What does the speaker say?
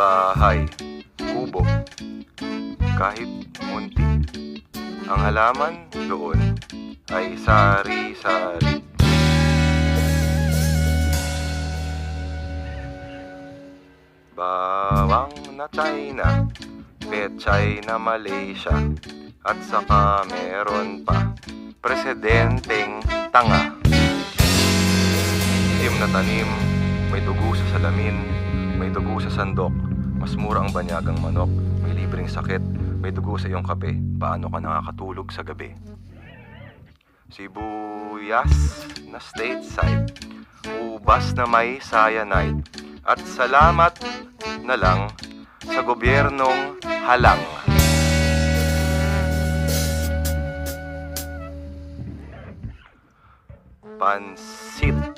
bahay, kubo, kahit munti. Ang halaman doon ay sari-sari. Bawang na China, pechay na Malaysia, at saka meron pa presidenteng tanga. Itim na tanim, may dugo sa salamin, may dugo sa sandok. Mas mura ang banyagang manok, may libreng sakit, may dugo sa iyong kape. Paano ka nakakatulog sa gabi? Sibuyas na stateside, ubas na may cyanide, at salamat na lang sa gobyernong halang. Pansit